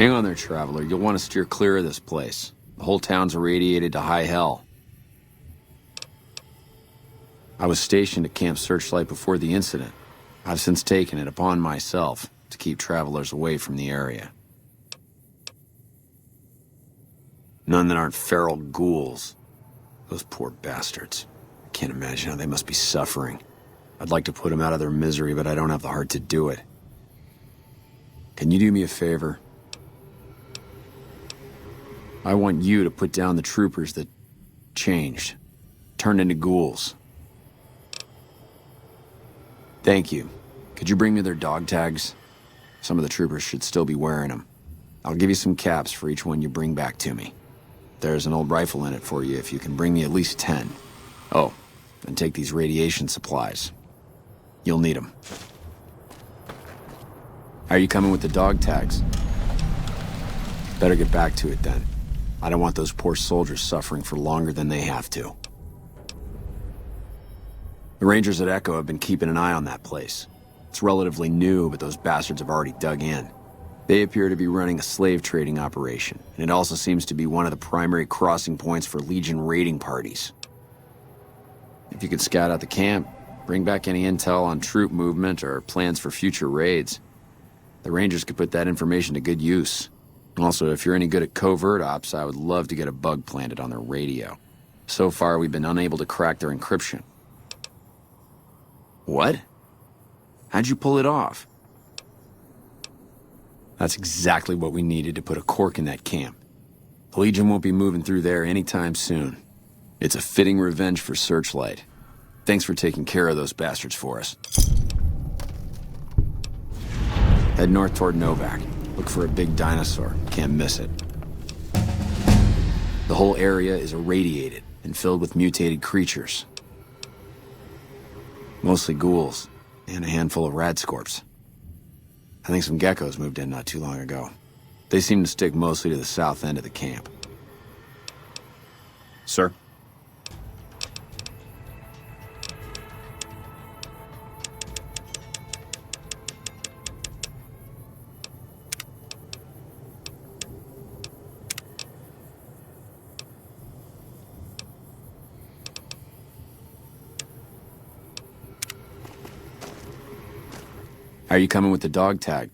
Hang on there, traveler. You'll want to steer clear of this place. The whole town's irradiated to high hell. I was stationed at Camp Searchlight before the incident. I've since taken it upon myself to keep travelers away from the area. None that aren't feral ghouls. Those poor bastards. I can't imagine how they must be suffering. I'd like to put them out of their misery, but I don't have the heart to do it. Can you do me a favor? I want you to put down the troopers that changed, turned into ghouls. Thank you. Could you bring me their dog tags? Some of the troopers should still be wearing them. I'll give you some caps for each one you bring back to me. There's an old rifle in it for you if you can bring me at least 10. Oh, and take these radiation supplies. You'll need them. Are you coming with the dog tags? Better get back to it then. I don't want those poor soldiers suffering for longer than they have to. The Rangers at Echo have been keeping an eye on that place. It's relatively new, but those bastards have already dug in. They appear to be running a slave trading operation, and it also seems to be one of the primary crossing points for Legion raiding parties. If you could scout out the camp, bring back any intel on troop movement or plans for future raids, the Rangers could put that information to good use. Also, if you're any good at covert ops, I would love to get a bug planted on their radio. So far, we've been unable to crack their encryption. What? How'd you pull it off? That's exactly what we needed to put a cork in that camp. The Legion won't be moving through there anytime soon. It's a fitting revenge for Searchlight. Thanks for taking care of those bastards for us. Head north toward Novak. Look for a big dinosaur. Can't miss it. The whole area is irradiated and filled with mutated creatures. Mostly ghouls, and a handful of radscorps. I think some geckos moved in not too long ago. They seem to stick mostly to the south end of the camp. Sir? Are you coming with the dog tag?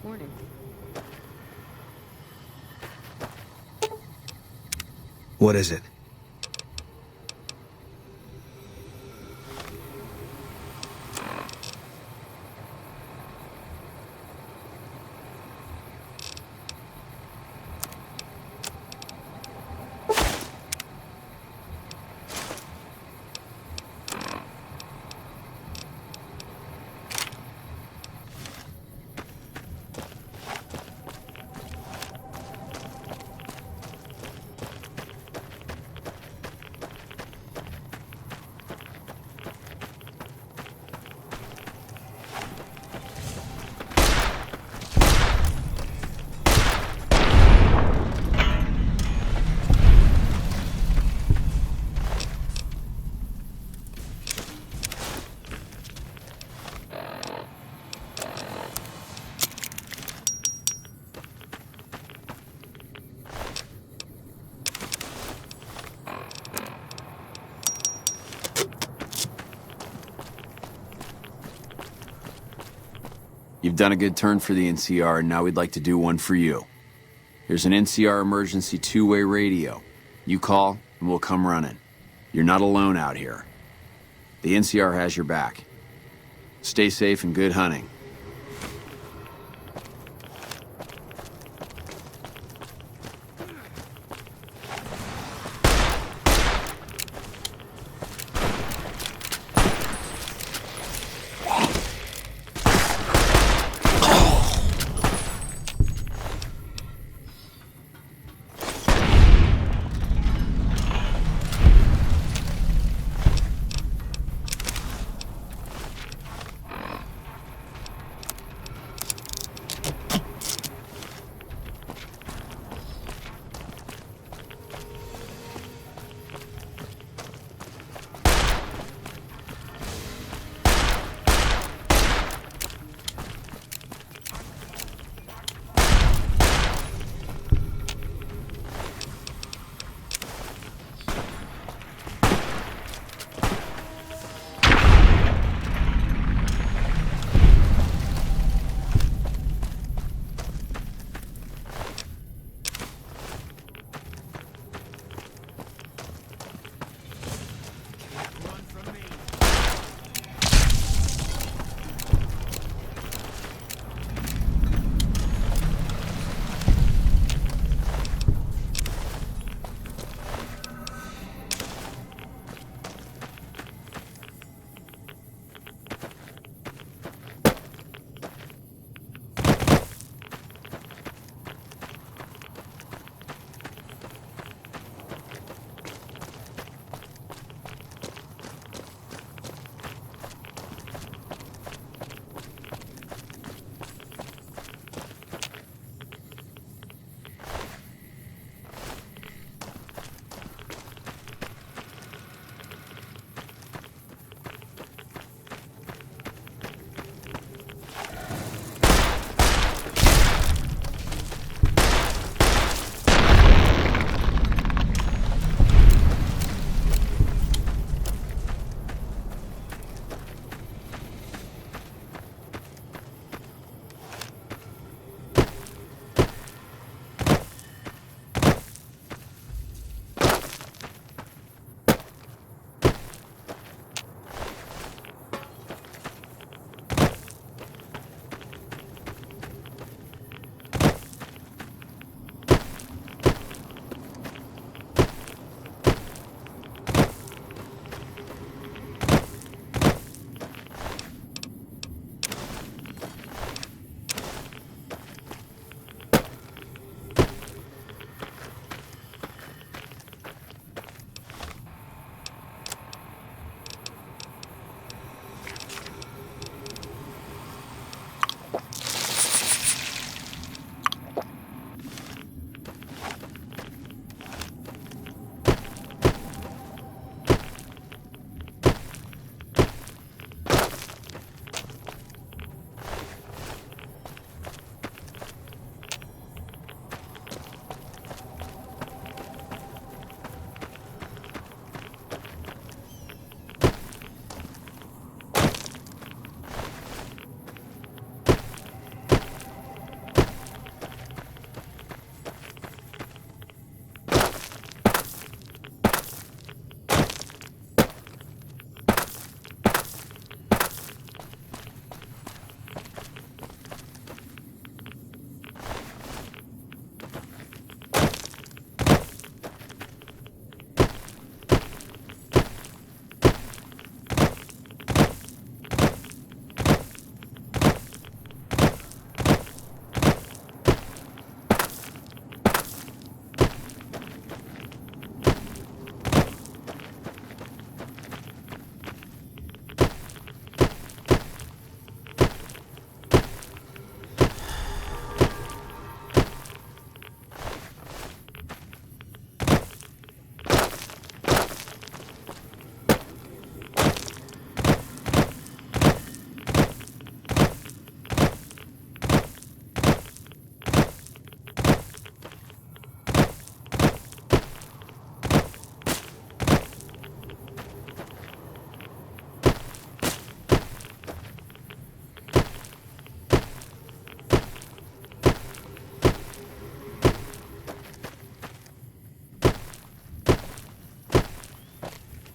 Morning. What is it? You've done a good turn for the NCR, and now we'd like to do one for you. Here's an NCR emergency two-way radio. You call, and we'll come running. You're not alone out here. The NCR has your back. Stay safe and good hunting.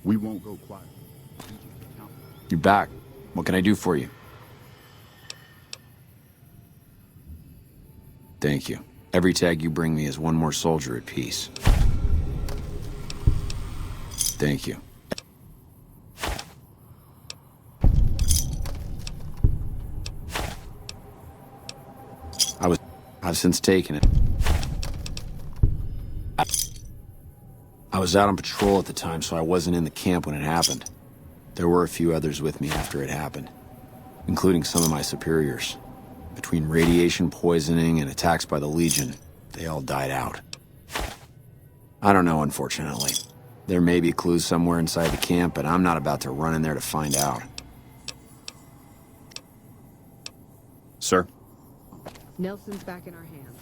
We won't go quiet. You're back. What can I do for you? Thank you. Every tag you bring me is one more soldier at peace. Thank you. I've since taken it. I was out on patrol at the time, so I wasn't in the camp when it happened. There were a few others with me after it happened, including some of my superiors. Between radiation poisoning and attacks by the Legion, they all died out. I don't know, unfortunately. There may be clues somewhere inside the camp, but I'm not about to run in there to find out. Sir? Nelson's back in our hands.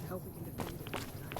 I hope we can defend it this time.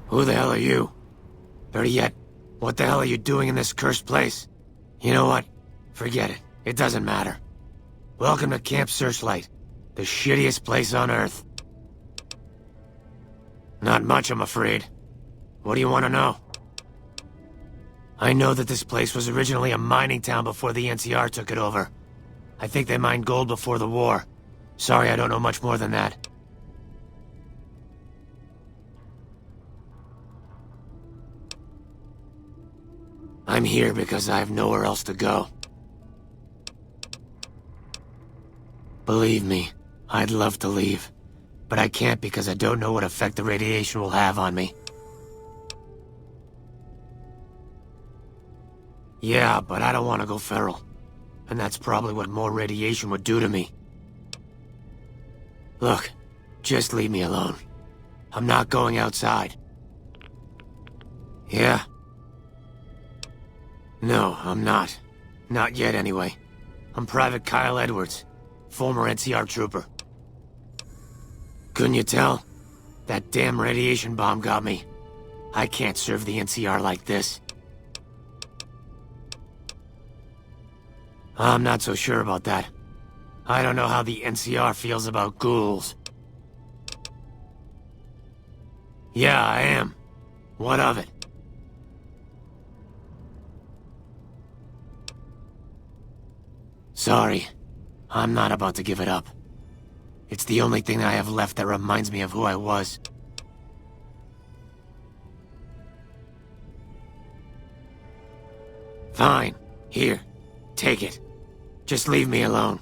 Who the hell are you? Better yet, what the hell are you doing in this cursed place? You know what? Forget it. It doesn't matter. Welcome to Camp Searchlight, the shittiest place on Earth. Not much, I'm afraid. What do you want to know? I know that this place was originally a mining town before the NCR took it over. I think they mined gold before the war. Sorry, I don't know much more than that. I'm here because I have nowhere else to go. Believe me, I'd love to leave, but I can't because I don't know what effect the radiation will have on me. Yeah, but I don't want to go feral, and that's probably what more radiation would do to me. Look, just leave me alone. I'm not going outside. Yeah? No, I'm not. Not yet, anyway. I'm Private Kyle Edwards, former NCR trooper. Couldn't you tell? That damn radiation bomb got me. I can't serve the NCR like this. I'm not so sure about that. I don't know how the NCR feels about ghouls. Yeah, I am. What of it? Sorry. I'm not about to give it up. It's the only thing I have left that reminds me of who I was. Fine. Here. Take it. Just leave me alone.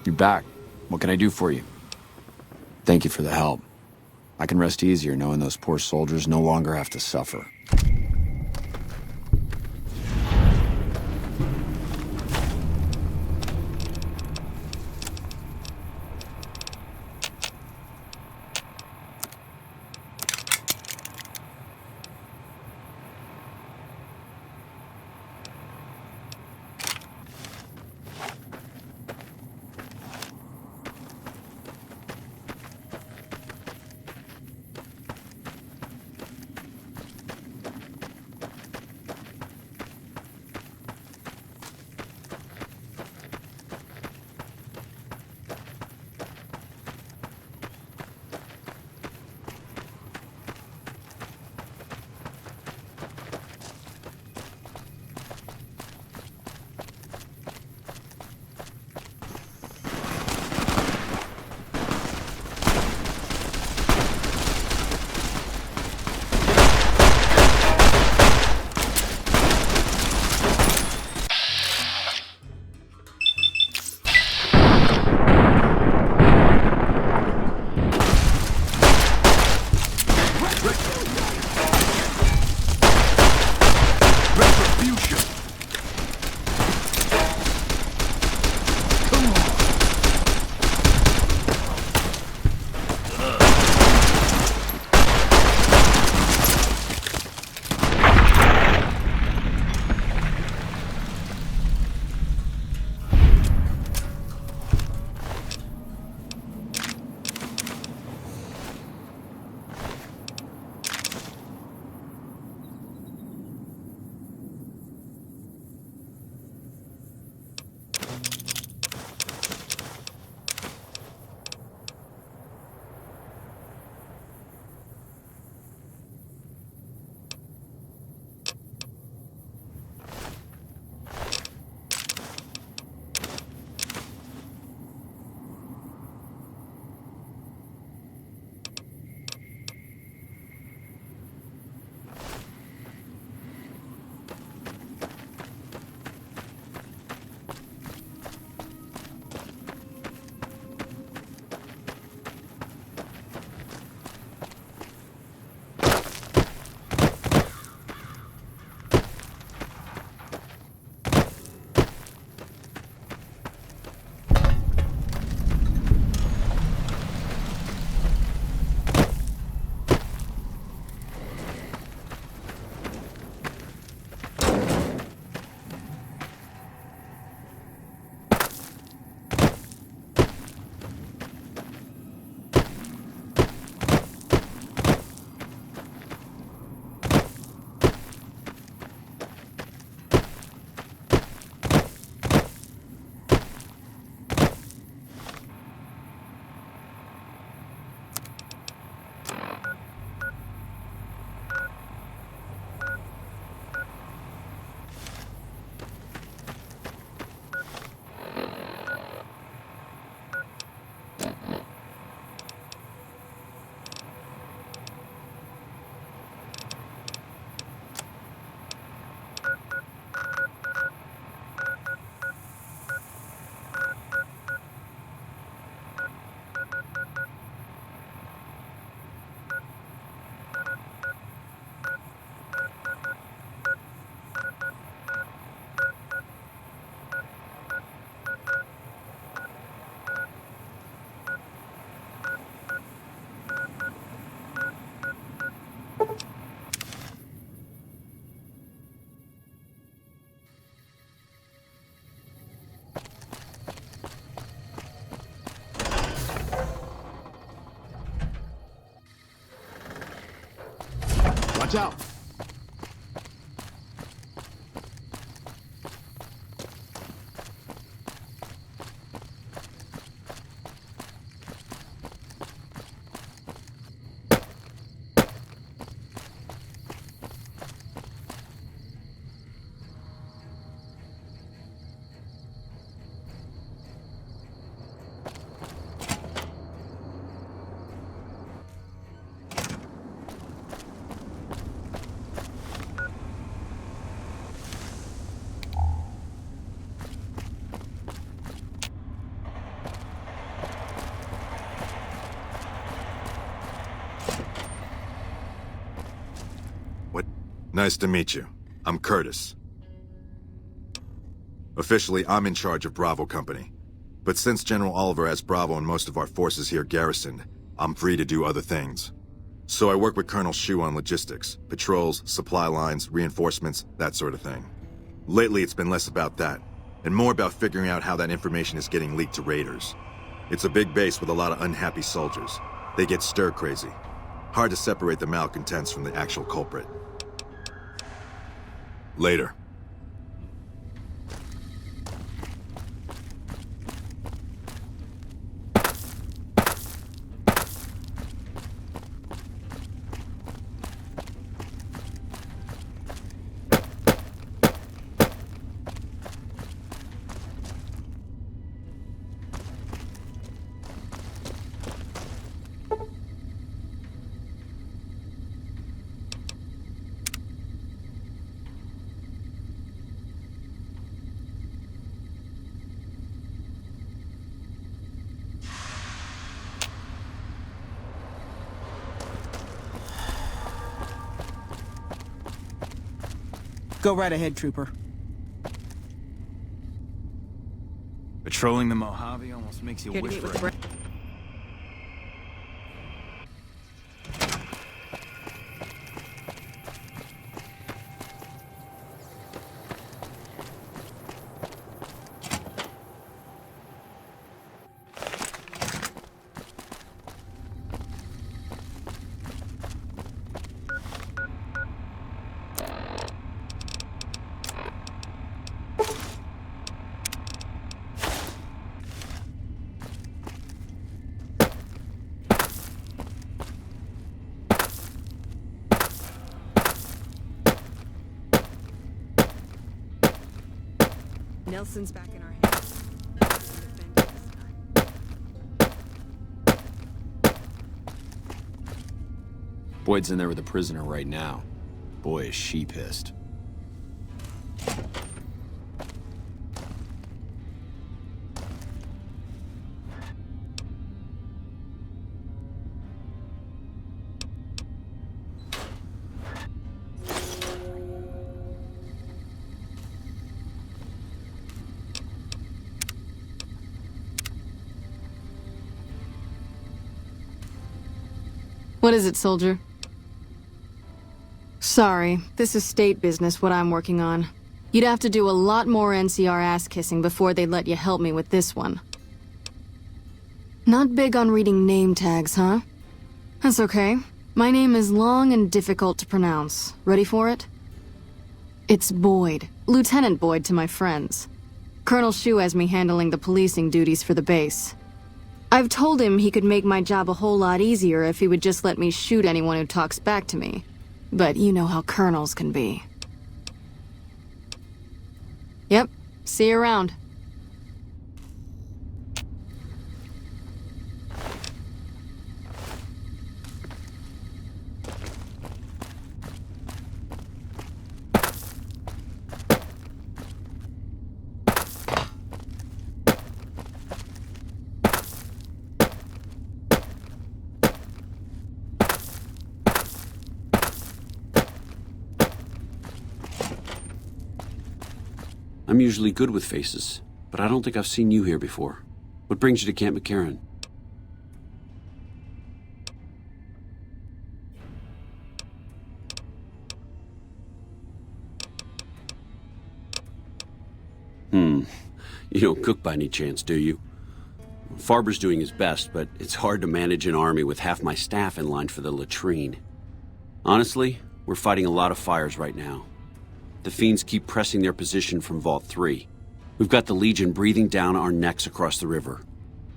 You're back. What can I do for you? Thank you for the help. I can rest easier knowing those poor soldiers no longer have to suffer. Watch out! Nice to meet you. I'm Curtis. Officially, I'm in charge of Bravo Company. But since General Oliver has Bravo and most of our forces here garrisoned, I'm free to do other things. So I work with Colonel Shu on logistics, patrols, supply lines, reinforcements, that sort of thing. Lately, it's been less about that, and more about figuring out how that information is getting leaked to raiders. It's a big base with a lot of unhappy soldiers. They get stir-crazy. Hard to separate the malcontents from the actual culprit. Later. Go right ahead, Trooper. Patrolling the Mojave almost makes you Here to wish meet for with it. Brett. Nelson's back in our hands. Boyd's in there with a prisoner right now. Boy, is she pissed. What is it, soldier? Sorry, this is state business, what I'm working on. You'd have to do a lot more NCR ass-kissing before they'd let you help me with this one. Not big on reading name tags, huh? That's okay. My name is long and difficult to pronounce. Ready for it? It's Boyd. Lieutenant Boyd to my friends. Colonel Shu has me handling the policing duties for the base. I've told him he could make my job a whole lot easier if he would just let me shoot anyone who talks back to me. But you know how colonels can be. Yep, see you around. I'm usually good with faces, but I don't think I've seen you here before. What brings you to Camp McCarran? You don't cook by any chance, do you? Farber's doing his best, but it's hard to manage an army with half my staff in line for the latrine. Honestly, We're fighting a lot of fires right now. The fiends keep pressing their position from Vault 3. We've got the Legion breathing down our necks across the river.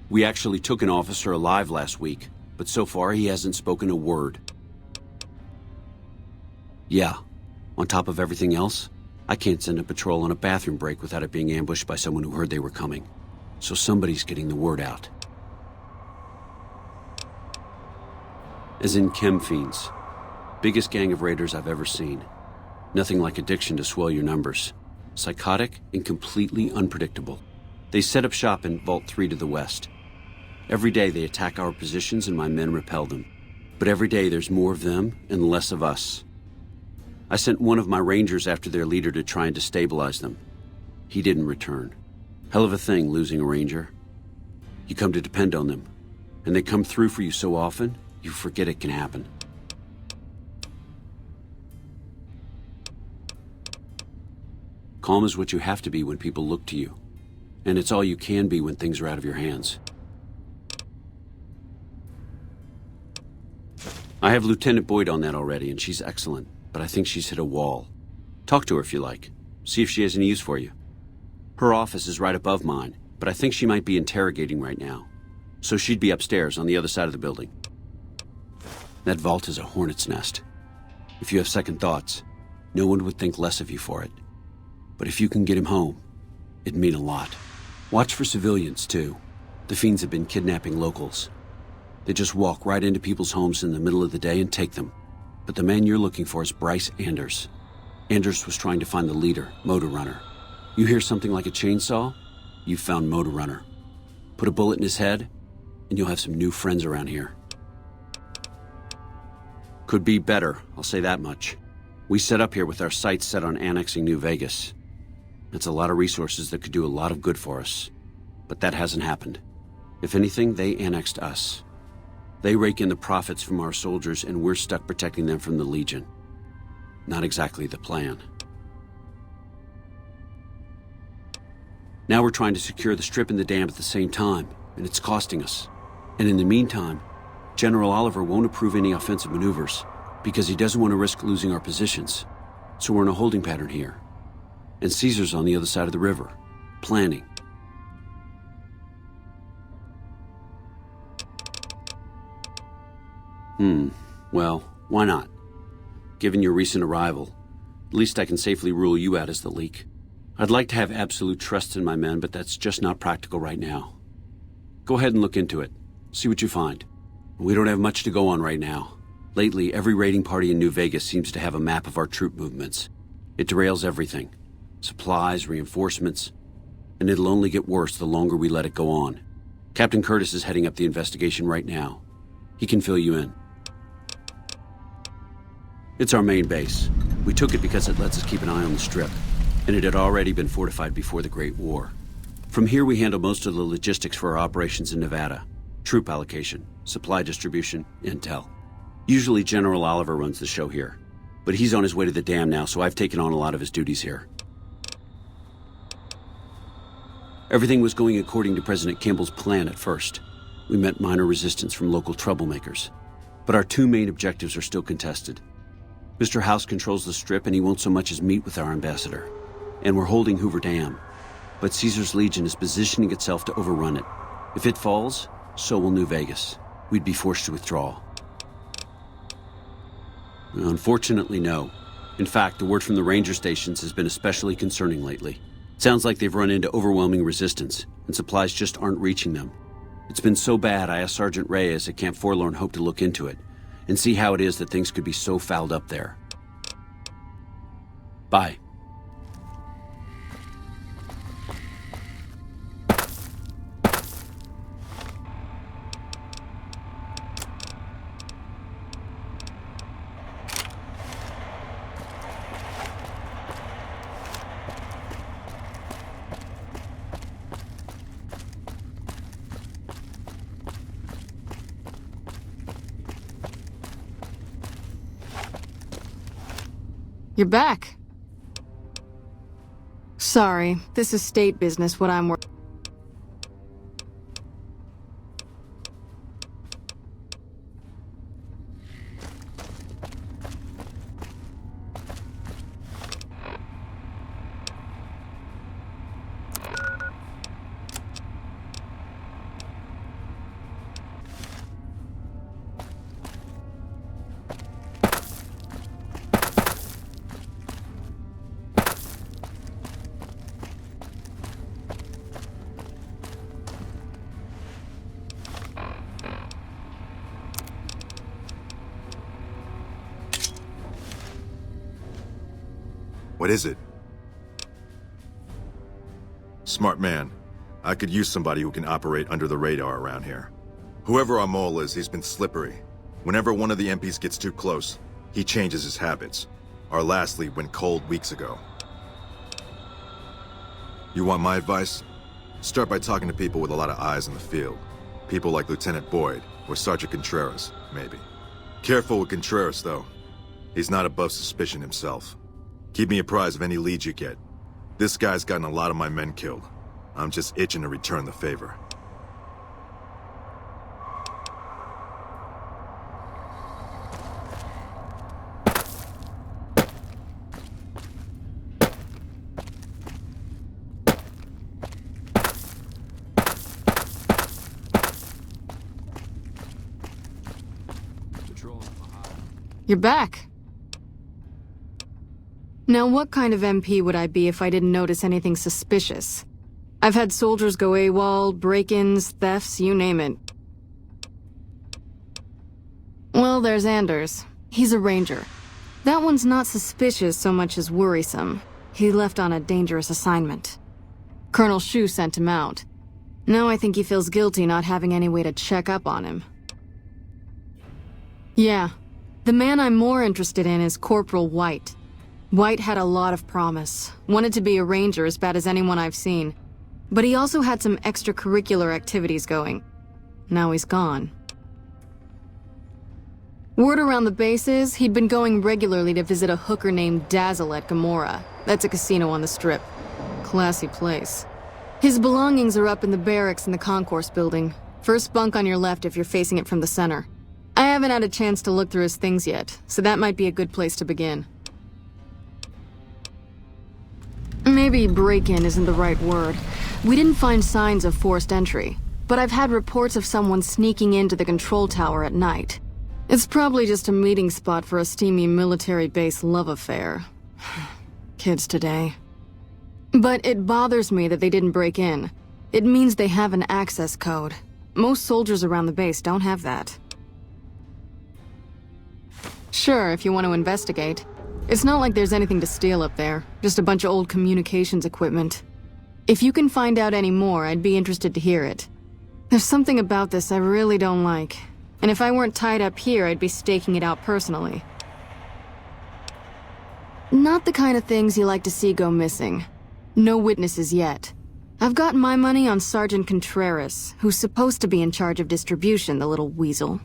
We actually took an officer alive last week, but so far he hasn't spoken a word. Yeah, on top of everything else, I can't send a patrol on a bathroom break without it being ambushed by someone who heard they were coming. So somebody's getting the word out. As in chem fiends. Biggest gang of raiders I've ever seen. Nothing like addiction to swell your numbers. Psychotic and completely unpredictable. They set up shop in Vault 3 to the west. Every day they attack our positions and my men repel them. But every day there's more of them and less of us. I sent one of my rangers after their leader to try and destabilize them. He didn't return. Hell of a thing, losing a ranger. You come to depend on them, and they come through for you so often, you forget it can happen. Calm is what you have to be when people look to you, and it's all you can be when things are out of your hands. I have Lieutenant Boyd on that already, and she's excellent, but I think she's hit a wall. Talk to her if you like. See if she has any use for you. Her office is right above mine, but I think she might be interrogating right now. So she'd be upstairs on the other side of the building. That vault is a hornet's nest. If you have second thoughts, no one would think less of you for it. But if you can get him home, it'd mean a lot. Watch for civilians, too. The fiends have been kidnapping locals. They just walk right into people's homes in the middle of the day and take them. But the man you're looking for is Bryce Anders. Anders was trying to find the leader, Motor Runner. You hear something like a chainsaw? You've found Motor Runner. Put a bullet in his head, and you'll have some new friends around here. Could be better, I'll say that much. We set up here with our sights set on annexing New Vegas. It's a lot of resources that could do a lot of good for us. But that hasn't happened. If anything, they annexed us. They rake in the profits from our soldiers, and we're stuck protecting them from the Legion. Not exactly the plan. Now we're trying to secure the Strip and the dam at the same time, and it's costing us. And in the meantime, General Oliver won't approve any offensive maneuvers, because he doesn't want to risk losing our positions. So we're in a holding pattern here. And Caesar's on the other side of the river, planning. Well, why not? Given your recent arrival, at least I can safely rule you out as the leak. I'd like to have absolute trust in my men, but that's just not practical right now. Go ahead and look into it. See what you find. We don't have much to go on right now. Lately, every raiding party in New Vegas seems to have a map of our troop movements. It derails everything. Supplies, reinforcements. And it'll only get worse the longer we let it go on. Captain Curtis is heading up the investigation right now. He can fill you in. It's our main base. We took it because it lets us keep an eye on the Strip, and it had already been fortified before the Great War. From here we handle most of the logistics for our operations in Nevada. Troop allocation, supply distribution, intel. Usually General Oliver runs the show here, but he's on his way to the dam now, so I've taken on a lot of his duties here. Everything was going according to President Kimball's plan at first. We met minor resistance from local troublemakers, but our two main objectives are still contested. Mr. House controls the Strip, and he won't so much as meet with our ambassador. And we're holding Hoover Dam. But Caesar's Legion is positioning itself to overrun it. If it falls, so will New Vegas. We'd be forced to withdraw. Unfortunately, no. In fact, the word from the ranger stations has been especially concerning lately. Sounds like they've run into overwhelming resistance, and supplies just aren't reaching them. It's been so bad, I asked Sergeant Reyes at Camp Forlorn Hope to look into it, and see how it is that things could be so fouled up there. Bye. You're back. Sorry, this is state business, what I'm working. What is it? Smart man. I could use somebody who can operate under the radar around here. Whoever our mole is, he's been slippery. Whenever one of the MPs gets too close, he changes his habits. Our last lead went cold weeks ago. You want my advice? Start by talking to people with a lot of eyes in the field. People like Lieutenant Boyd, or Sergeant Contreras, maybe. Careful with Contreras, though. He's not above suspicion himself. Keep me apprised of any leads you get. This guy's gotten a lot of my men killed. I'm just itching to return the favor. You're back. Now, what kind of MP would I be if I didn't notice anything suspicious? I've had soldiers go AWOL, break-ins, thefts, you name it. Well, there's Anders. He's a ranger. That one's not suspicious so much as worrisome. He left on a dangerous assignment. Colonel Shu sent him out. Now I think he feels guilty not having any way to check up on him. Yeah. The man I'm more interested in is Corporal White. White had a lot of promise, wanted to be a ranger as bad as anyone I've seen. But he also had some extracurricular activities going. Now he's gone. Word around the base is he'd been going regularly to visit a hooker named Dazzle at Gamora. That's a casino on the Strip. Classy place. His belongings are up in the barracks in the concourse building. First bunk on your left if you're facing it from the center. I haven't had a chance to look through his things yet, so that might be a good place to begin. Maybe break-in isn't the right word. We didn't find signs of forced entry, but I've had reports of someone sneaking into the control tower at night. It's probably just a meeting spot for a steamy military base love affair. Kids today. But it bothers me that they didn't break in. It means they have an access code. Most soldiers around the base don't have that. Sure, if you want to investigate. It's not like there's anything to steal up there, just a bunch of old communications equipment. If you can find out any more, I'd be interested to hear it. There's something about this I really don't like, and if I weren't tied up here, I'd be staking it out personally. Not the kind of things you like to see go missing. No witnesses yet. I've got my money on Sergeant Contreras, who's supposed to be in charge of distribution, the little weasel.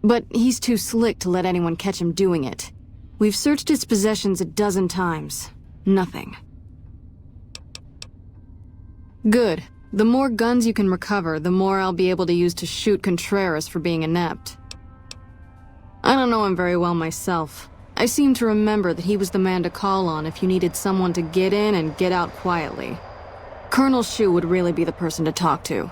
But he's too slick to let anyone catch him doing it. We've searched his possessions a dozen times. Nothing. Good. The more guns you can recover, the more I'll be able to use to shoot Contreras for being inept. I don't know him very well myself. I seem to remember that he was the man to call on if you needed someone to get in and get out quietly. Colonel Shu would really be the person to talk to.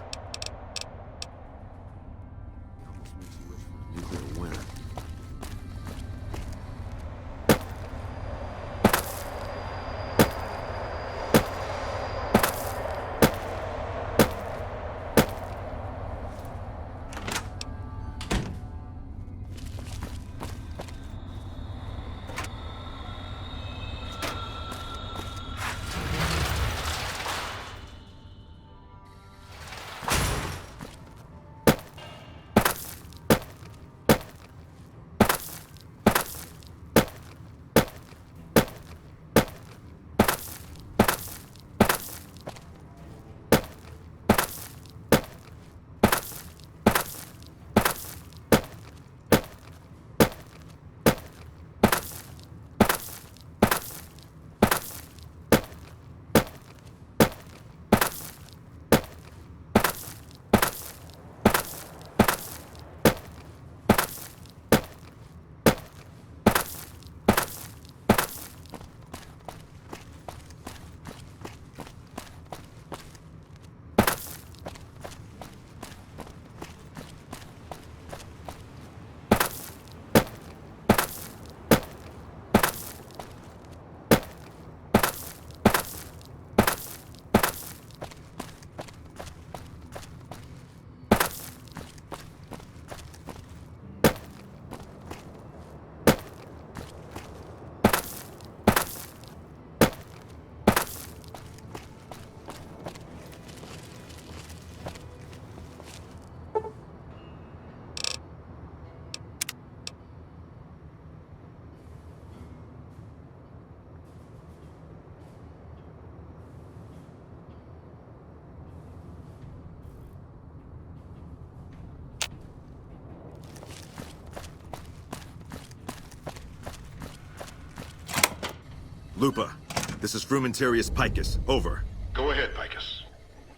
Lupa, this is Frumentarius Picus. Over. Go ahead, Picus.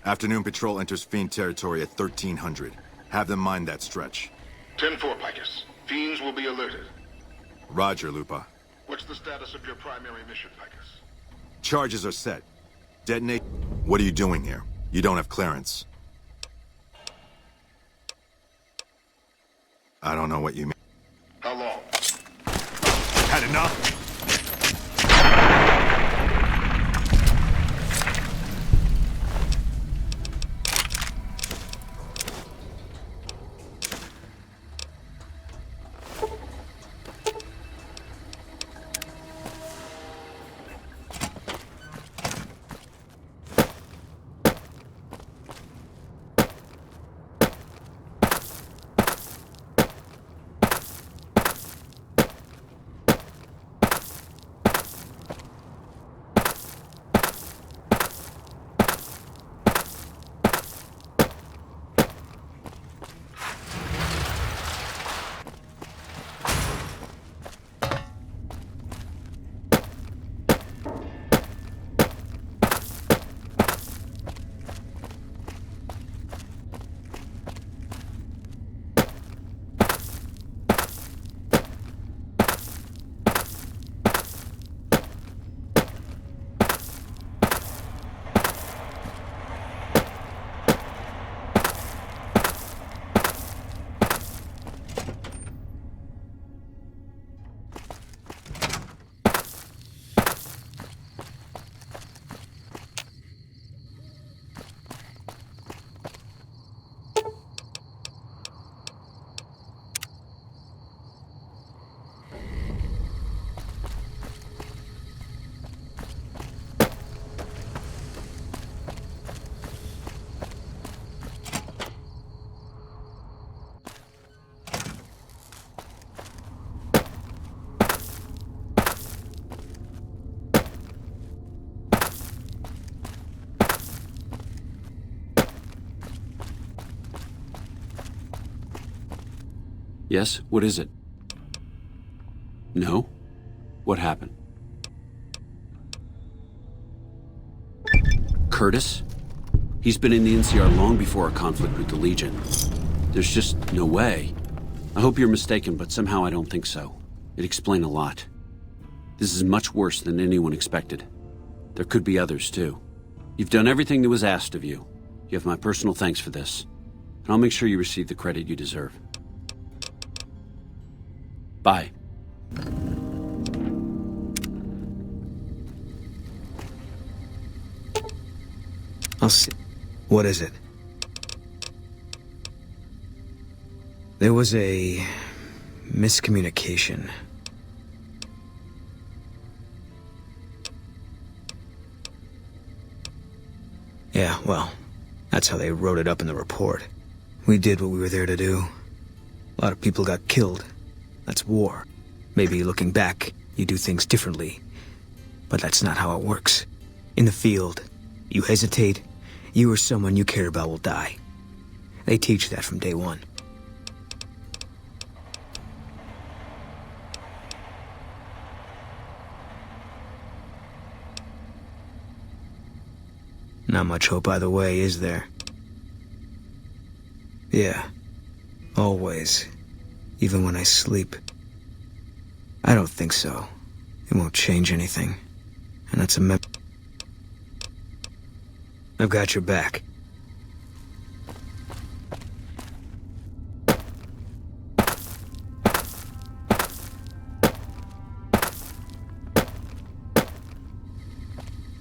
Afternoon patrol enters Fiend territory at 1300. Have them mind that stretch. 10-4, Picus. Fiends will be alerted. Roger, Lupa. What's the status of your primary mission, Picus? Charges are set. Detonate. What are you doing here? You don't have clearance. I don't know what you mean. How long? Had enough? Yes? What is it? No? What happened? Curtis? He's been in the NCR long before our conflict with the Legion. There's just no way. I hope you're mistaken, but somehow I don't think so. It'd explain a lot. This is much worse than anyone expected. There could be others, too. You've done everything that was asked of you. You have my personal thanks for this. And I'll make sure you receive the credit you deserve. Bye. I'll see. What is it? There was a miscommunication. Yeah, well, that's how they wrote it up in the report. We did what we were there to do. A lot of people got killed. That's war. Maybe looking back, you do things differently. But that's not how it works. In the field, you hesitate, you or someone you care about will die. They teach that from day one. Not much hope either way, is there? Yeah. Always. Even when I sleep. I don't think so. It won't change anything. And that's a I've got your back.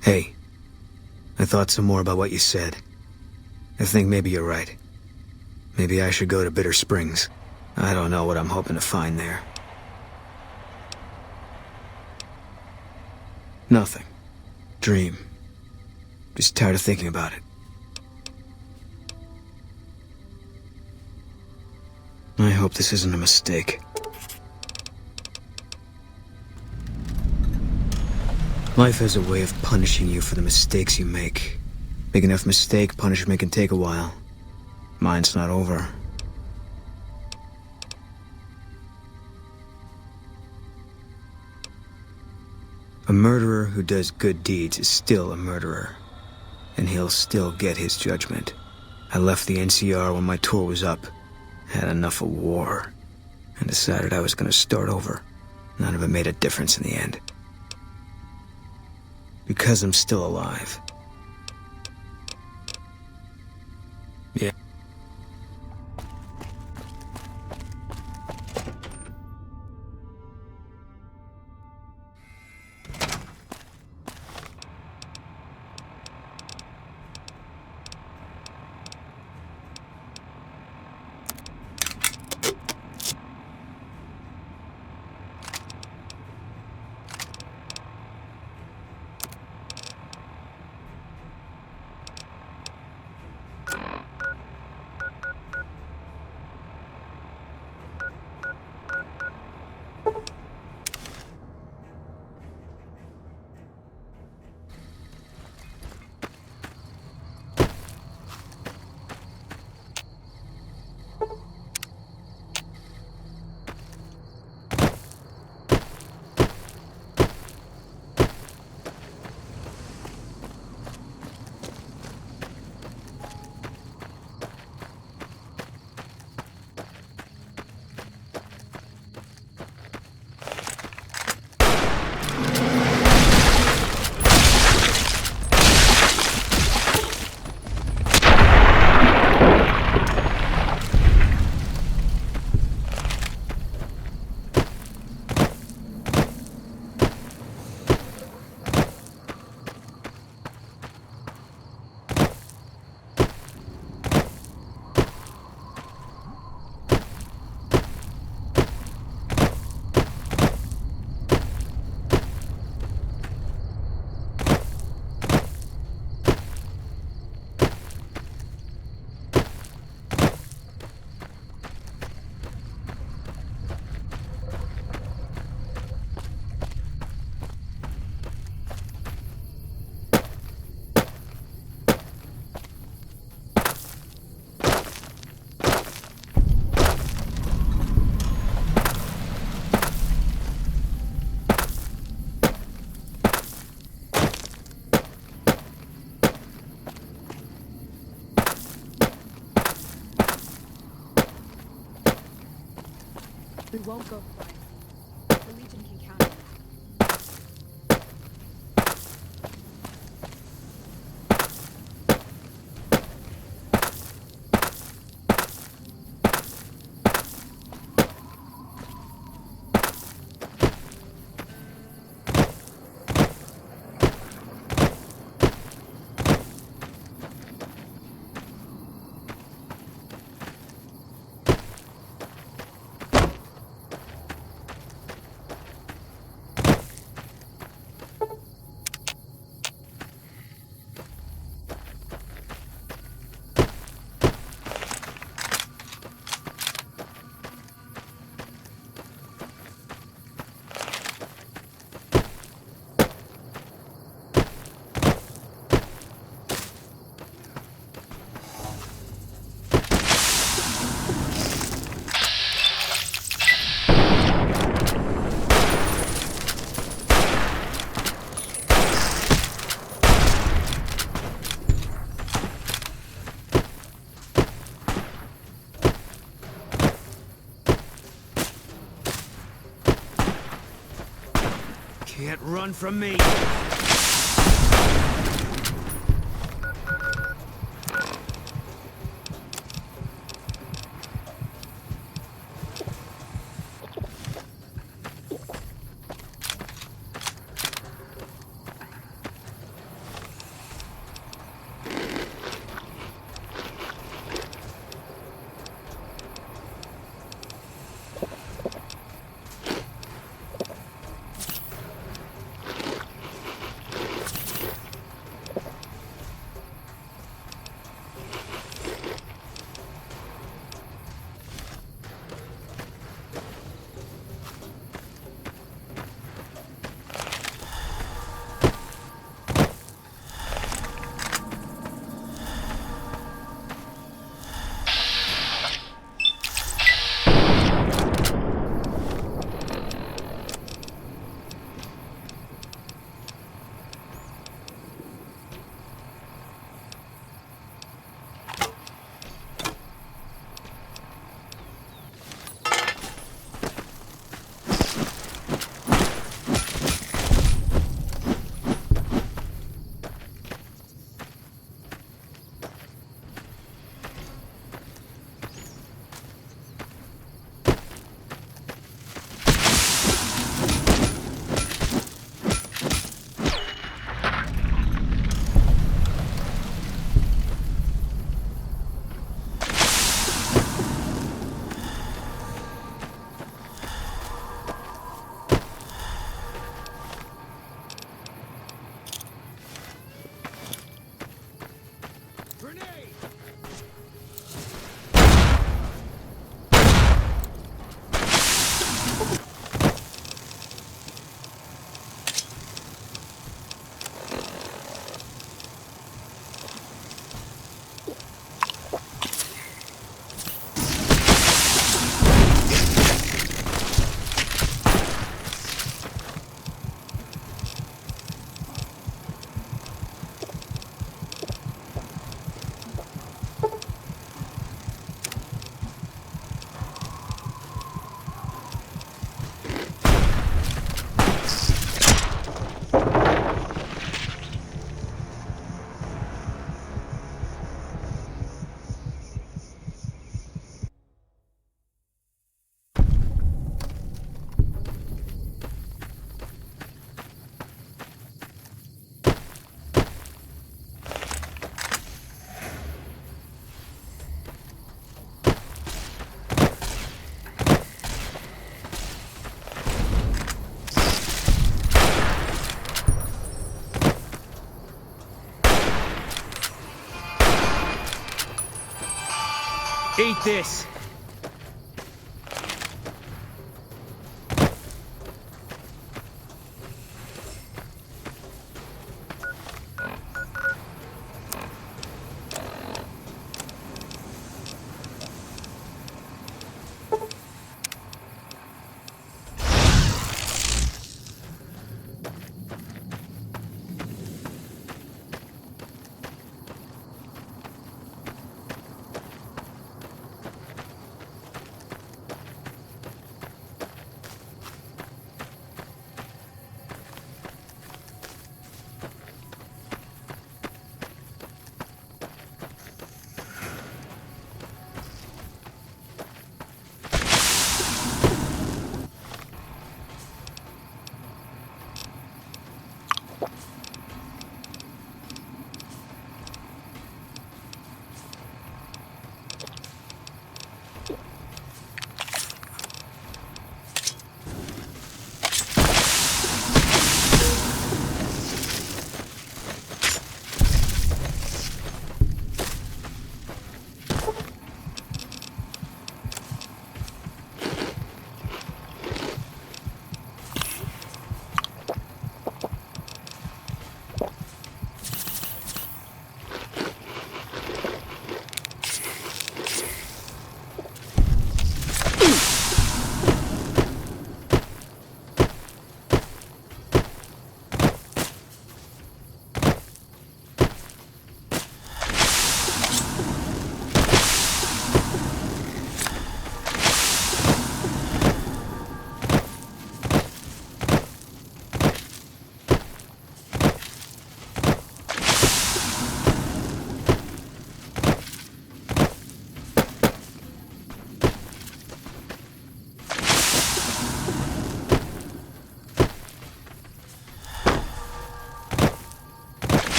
Hey. I thought some more about what you said. I think maybe you're right. Maybe I should go to Bitter Springs. I don't know what I'm hoping to find there. Nothing. Dream. Just tired of thinking about it. I hope this isn't a mistake. Life has a way of punishing you for the mistakes you make. Big enough mistake, punishment can take a while. Mine's not over. A murderer who does good deeds is still a murderer, and he'll still get his judgment. I left the NCR when my tour was up, had enough of war, and decided I was gonna start over. None of it made a difference in the end. Because I'm still alive. Yeah. We won't go far. The Legion can count on that. Can't run from me. Eat this!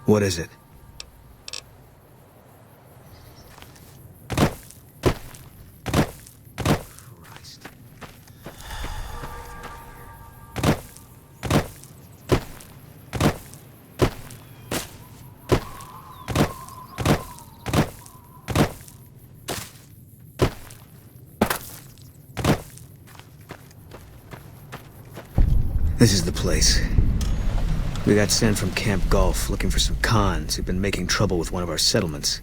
What is it? Christ. This is the place. We got sent from Camp Gulf looking for some cons who've been making trouble with one of our settlements.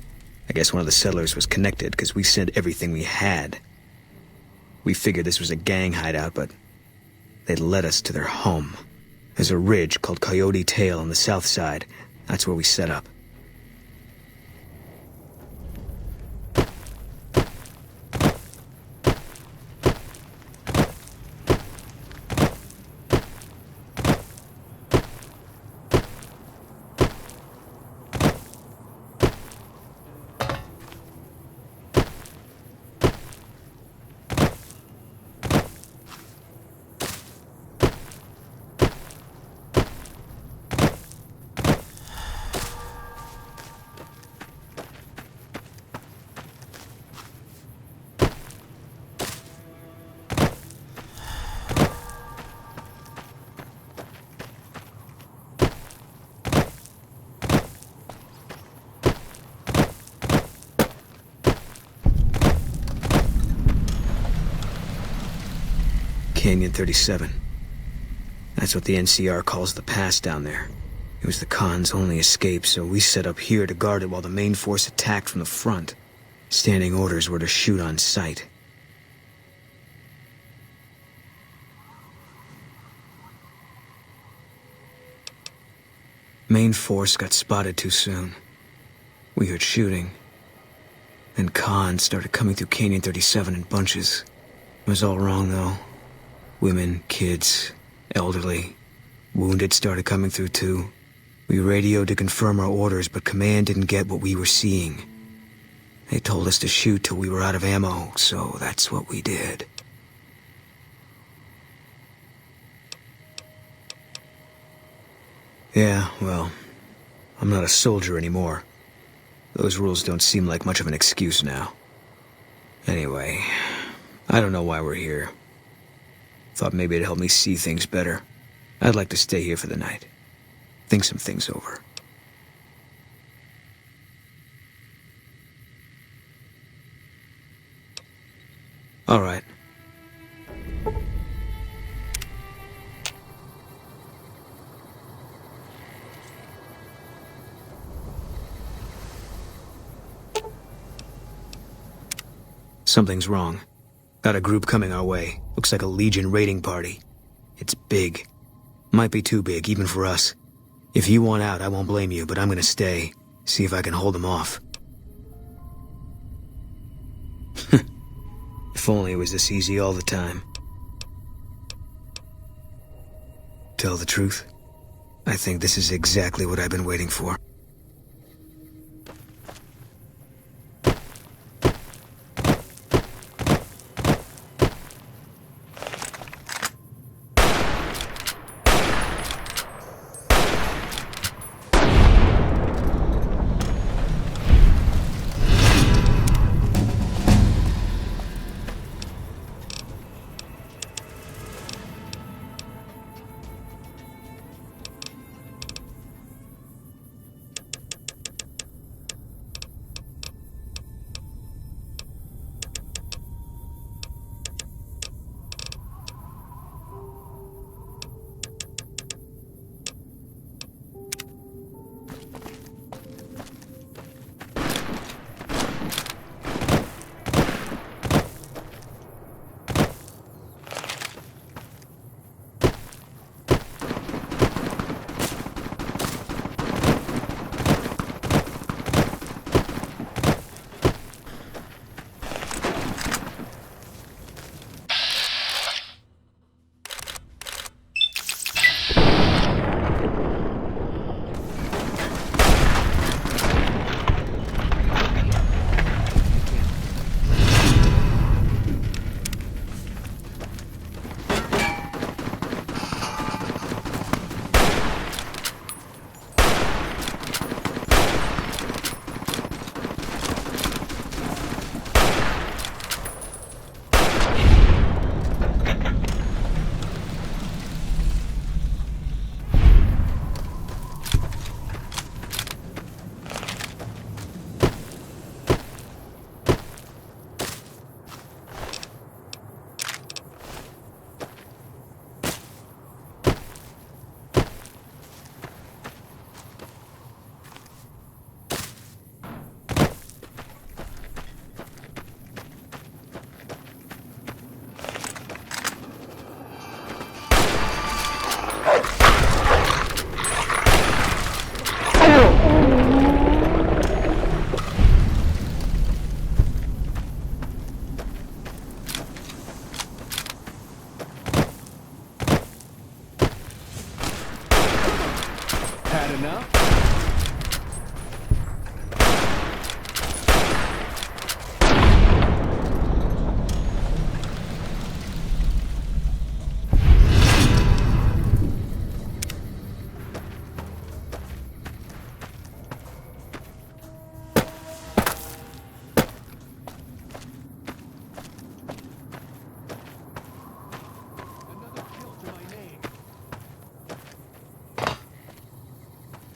I guess one of the settlers was connected because we sent everything we had. We figured this was a gang hideout, but they'd led us to their home. There's a ridge called Coyote Tail on the south side. That's where we set up. Canyon 37. That's what the NCR calls the pass down there. It was the Khan's only escape, so we set up here to guard it while the main force attacked from the front. Standing orders were to shoot on sight. Main force got spotted too soon. We heard shooting. Then Khan started coming through Canyon 37 in bunches. It was all wrong, though. Women, kids, elderly. Wounded started coming through, too. We radioed to confirm our orders, but command didn't get what we were seeing. They told us to shoot till we were out of ammo, so that's what we did. Yeah, well, I'm not a soldier anymore. Those rules don't seem like much of an excuse now. Anyway, I don't know why we're here. Thought maybe it'd help me see things better. I'd like to stay here for the night. Think some things over. All right. Something's wrong. Got a group coming our way. Looks like a Legion raiding party. It's big. Might be too big, even for us. If you want out, I won't blame you, but I'm gonna stay. See if I can hold them off. If only it was this easy all the time. Tell the truth, I think this is exactly what I've been waiting for.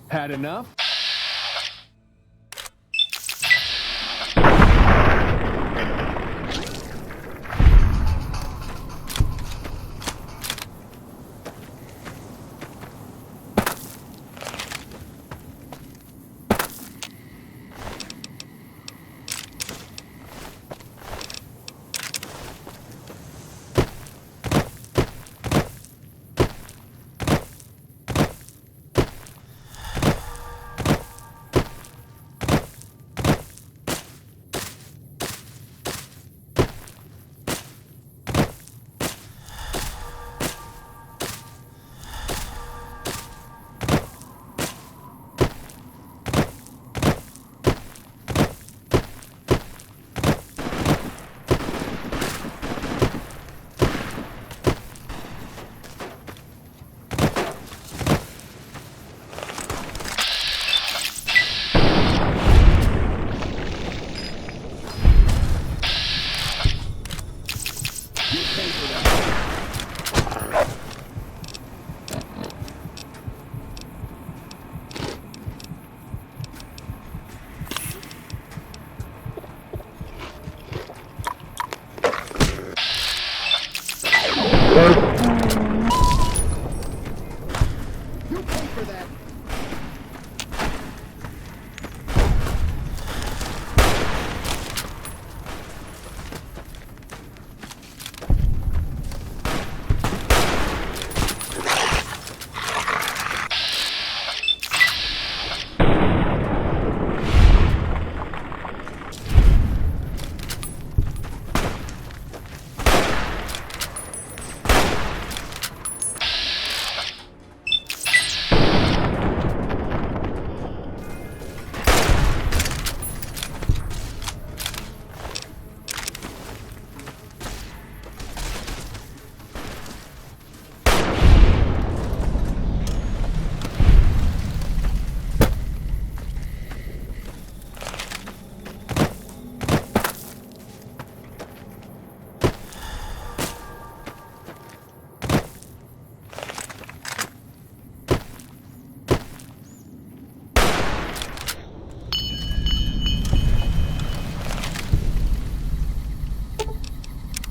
Had enough?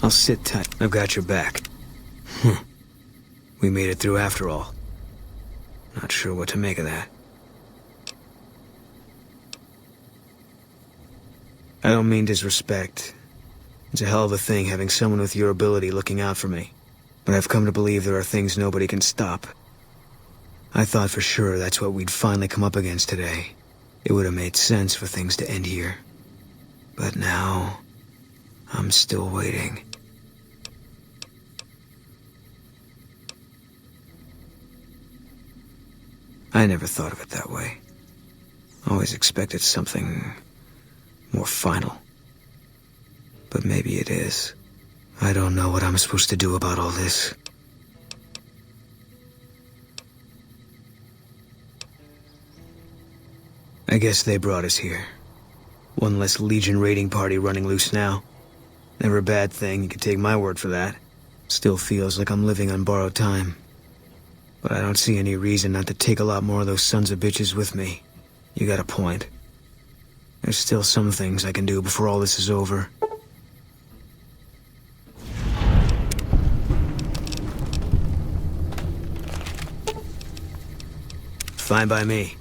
I'll sit tight. I've got your back. We made it through after all. Not sure what to make of that. I don't mean disrespect. It's a hell of a thing having someone with your ability looking out for me. But I've come to believe there are things nobody can stop. I thought for sure that's what we'd finally come up against today. It would have made sense for things to end here. But now, I'm still waiting. I never thought of it that way. Always expected something more final. But maybe it is. I don't know what I'm supposed to do about all this. I guess they brought us here. One less Legion raiding party running loose now. Never a bad thing, you can take my word for that. Still feels like I'm living on borrowed time. But I don't see any reason not to take a lot more of those sons of bitches with me. You got a point. There's still some things I can do before all this is over. Fine by me.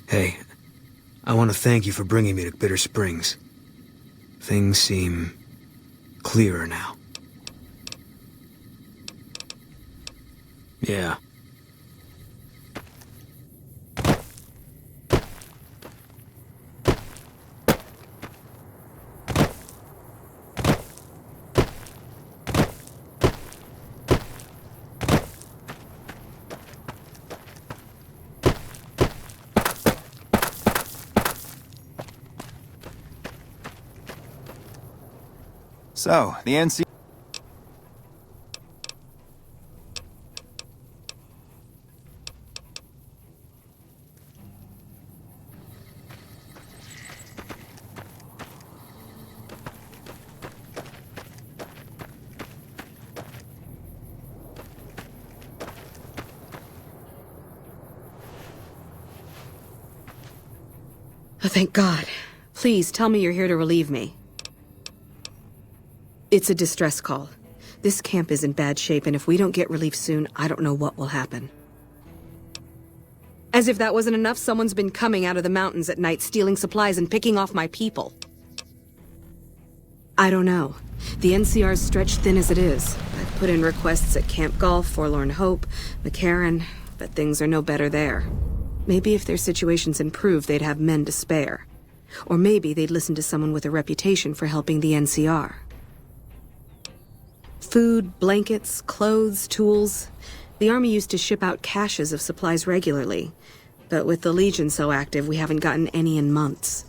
Hey, I want to thank you for bringing me to Bitter Springs. Things seem clearer now. Yeah. So, the NC... Oh, thank God. Please, tell me you're here to relieve me. It's a distress call. This camp is in bad shape, and if we don't get relief soon, I don't know what will happen. As if that wasn't enough, someone's been coming out of the mountains at night, stealing supplies and picking off my people. I don't know. The NCR's stretched thin as it is. I've put in requests at Camp Golf, Forlorn Hope, McCarran, but things are no better there. Maybe if their situations improved, they'd have men to spare. Or maybe they'd listen to someone with a reputation for helping the NCR. Food, blankets, clothes, tools. The Army used to ship out caches of supplies regularly. But with the Legion so active, we haven't gotten any in months.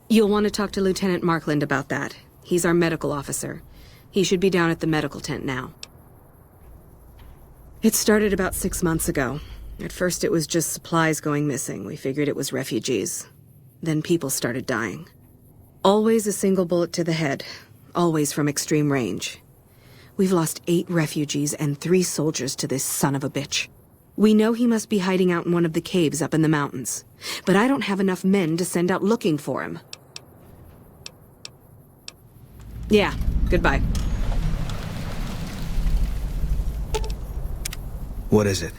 You'll want to talk to Lieutenant Markland about that. He's our medical officer. He should be down at the medical tent now. It started about 6 months ago. At first it was just supplies going missing. We figured it was refugees. Then people started dying. Always a single bullet to the head. Always from extreme range. We've lost 8 refugees and 3 soldiers to this son of a bitch. We know he must be hiding out in one of the caves up in the mountains. But I don't have enough men to send out looking for him. Yeah, goodbye. What is it?